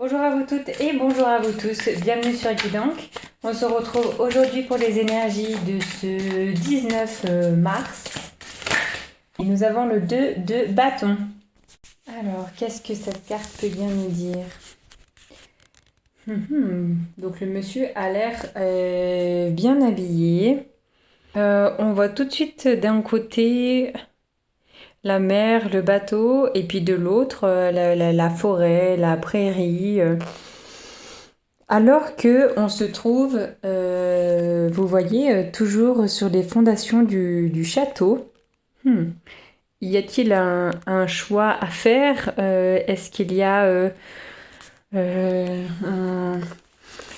Bonjour à vous toutes et bonjour à vous tous, bienvenue sur Guidank. On se retrouve aujourd'hui pour les énergies de ce 19 mars. Et nous avons le 2 de bâton. Alors, qu'est-ce que cette carte peut bien nous dire? Donc le monsieur a l'air bien habillé. On voit tout de suite d'un côté la mer, le bateau, et puis de l'autre, la forêt, la prairie. Alors que on se trouve, vous voyez, toujours sur les fondations du château. Y a-t-il un choix à faire? Est-ce qu'il y a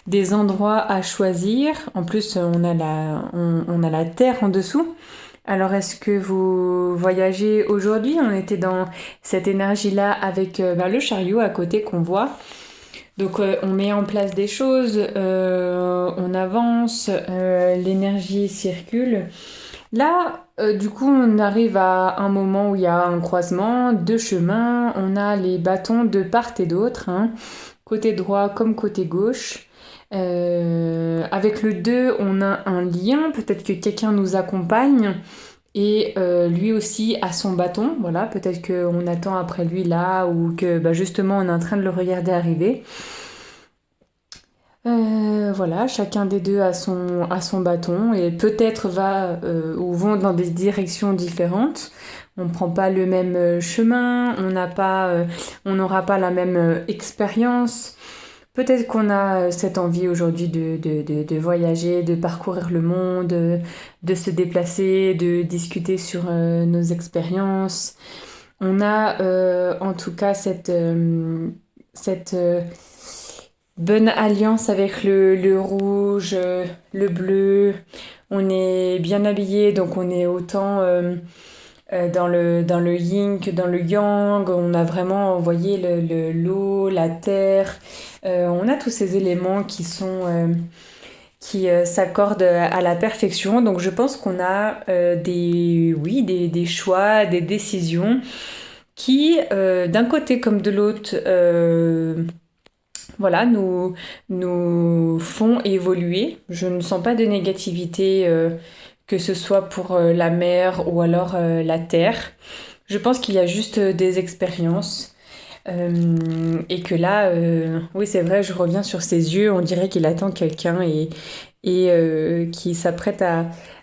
des endroits à choisir? En plus, on a la terre en dessous. Alors, est-ce que vous voyagez aujourd'hui? On était dans cette énergie-là avec le chariot à côté qu'on voit. Donc, on met en place des choses, on avance, l'énergie circule. Là, du coup, on arrive à un moment où il y a un croisement, deux chemins, on a les bâtons de part et d'autre, côté droit comme côté gauche. Avec le 2, on a un lien, peut-être que quelqu'un nous accompagne et lui aussi a son bâton, voilà, peut-être qu'on attend après lui là ou que justement on est en train de le regarder arriver. Voilà, chacun des deux a son bâton et peut-être ou vont dans des directions différentes. On ne prend pas le même chemin, on n'aura pas la même expérience. Peut-être qu'on a cette envie aujourd'hui de voyager, de parcourir le monde, de se déplacer, de discuter sur nos expériences. On a en tout cas cette bonne alliance avec le rouge, le bleu. On est bien habillé, donc on est autant dans le yin que dans le yang. On a vraiment, vous voyez, l'eau, la terre. On a tous ces éléments qui s'accordent à la perfection. Donc je pense qu'on a des choix, des décisions qui, d'un côté comme de l'autre, voilà, nous font évoluer. Je ne sens pas de négativité, que ce soit pour la mer ou alors la terre. Je pense qu'il y a juste des expériences. Et que là, oui, c'est vrai, je reviens sur ses yeux. On dirait qu'il attend quelqu'un et qui s'apprête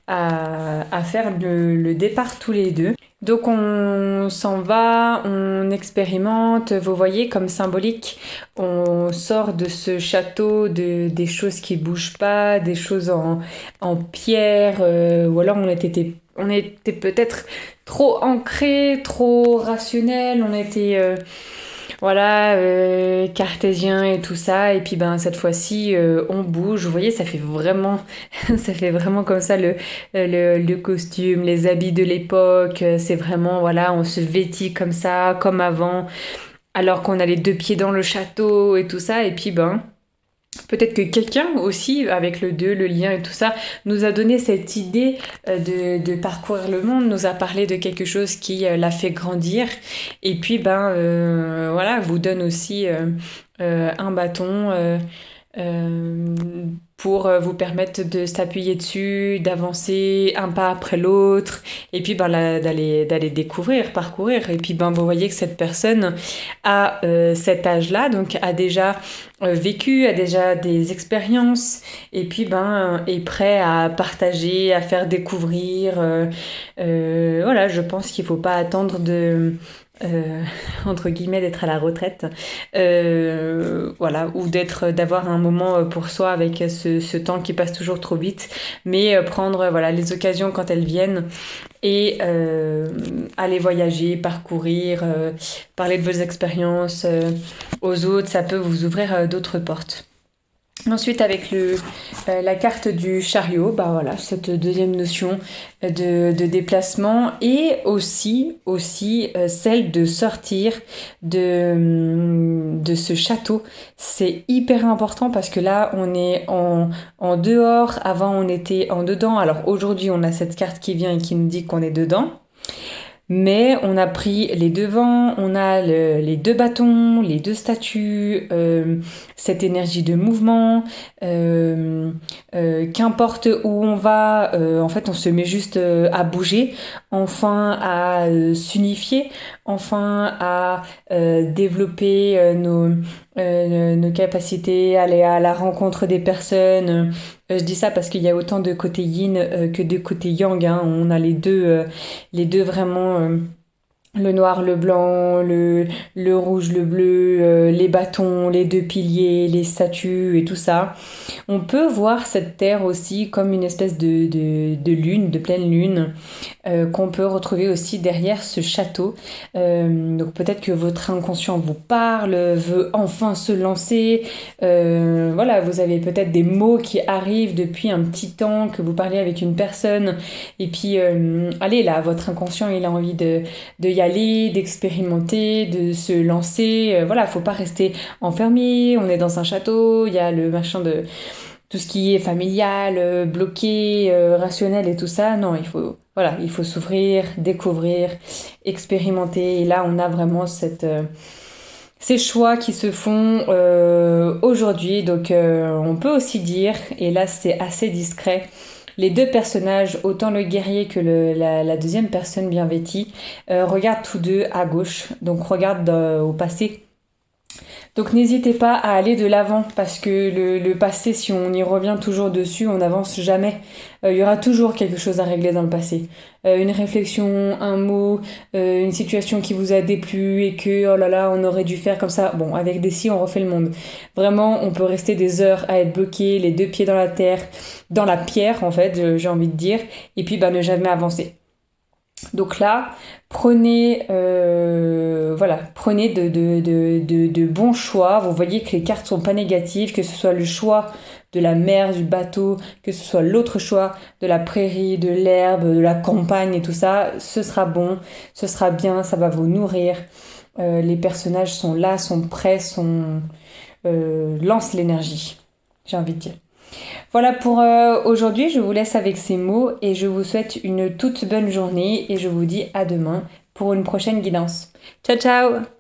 à faire le départ tous les deux. Donc on s'en va, on expérimente, vous voyez, comme symbolique, on sort de ce château des choses qui bougent pas, des choses en pierre, ou alors on était peut-être trop ancré, trop rationnel, on était cartésien et tout ça, et puis cette fois-ci on bouge, vous voyez, ça fait vraiment ça fait vraiment comme ça le costume, les habits de l'époque, c'est vraiment, voilà, on se vêtit comme ça, comme avant, alors qu'on a les deux pieds dans le château et tout ça, et puis peut-être que quelqu'un aussi, avec le 2, le lien et tout ça, nous a donné cette idée de parcourir le monde, nous a parlé de quelque chose qui l'a fait grandir. Et puis, voilà, vous donne aussi un bâton pour vous permettre de s'appuyer dessus, d'avancer un pas après l'autre, et puis d'aller découvrir, parcourir. Et puis vous voyez que cette personne a cet âge-là, donc a déjà vécu, a déjà des expériences, et puis est prêt à partager, à faire découvrir. Voilà, je pense qu'il ne faut pas attendre entre guillemets, d'être à la retraite, voilà, ou d'avoir un moment pour soi avec ce temps qui passe toujours trop vite, mais prendre voilà les occasions quand elles viennent et aller voyager, parcourir, parler de vos expériences aux autres, ça peut vous ouvrir d'autres portes. Ensuite, avec la carte du chariot, voilà, cette deuxième notion de déplacement et aussi celle de sortir de ce château. C'est hyper important parce que là, on est en dehors. Avant, on était en dedans. Alors aujourd'hui, on a cette carte qui vient et qui nous dit qu'on est dedans. Mais on a pris les devants, on a les deux bâtons, les deux statues, cette énergie de mouvement. Qu'importe où on va, en fait, on se met juste à bouger, enfin à s'unifier, enfin à développer nos capacités, aller à la rencontre des personnes. Je dis ça parce qu'il y a autant de côté yin que de côté yang, hein. On a les deux vraiment, le noir, le blanc, le rouge, le bleu, les bâtons, les deux piliers, les statues et tout ça. On peut voir cette terre aussi comme une espèce de lune, de pleine lune, qu'on peut retrouver aussi derrière ce château. Donc peut-être que votre inconscient vous parle, veut enfin se lancer. Voilà, vous avez peut-être des mots qui arrivent depuis un petit temps, que vous parlez avec une personne. Et puis, allez là, votre inconscient, il a envie de y aller, d'expérimenter, de se lancer. Voilà, faut pas rester enfermé. On est dans un château, il y a le machin de tout ce qui est familial, bloqué, rationnel et tout ça. Non, il faut s'ouvrir, découvrir, expérimenter. Et là, on a vraiment ces choix qui se font aujourd'hui. Donc, on peut aussi dire, et là, c'est assez discret, les deux personnages, autant le guerrier que la deuxième personne bien vêtie, regardent tous deux à gauche. Donc, regardent au passé. Donc n'hésitez pas à aller de l'avant parce que le passé, si on y revient toujours dessus, on n'avance jamais. Il y aura toujours quelque chose à régler dans le passé. Une réflexion, un mot, une situation qui vous a déplu et que, oh là là, on aurait dû faire comme ça. Bon, avec des si, on refait le monde. Vraiment, on peut rester des heures à être bloqué, les deux pieds dans la terre, dans la pierre en fait, j'ai envie de dire, et puis ne jamais avancer. Donc là, prenez de bons choix. Vous voyez que les cartes sont pas négatives, que ce soit le choix de la mer, du bateau, que ce soit l'autre choix de la prairie, de l'herbe, de la campagne et tout ça, ce sera bon, ce sera bien, ça va vous nourrir. Les personnages sont là, sont prêts, lancent l'énergie, j'ai envie de dire. Voilà pour aujourd'hui, je vous laisse avec ces mots et je vous souhaite une toute bonne journée et je vous dis à demain pour une prochaine guidance. Ciao ciao!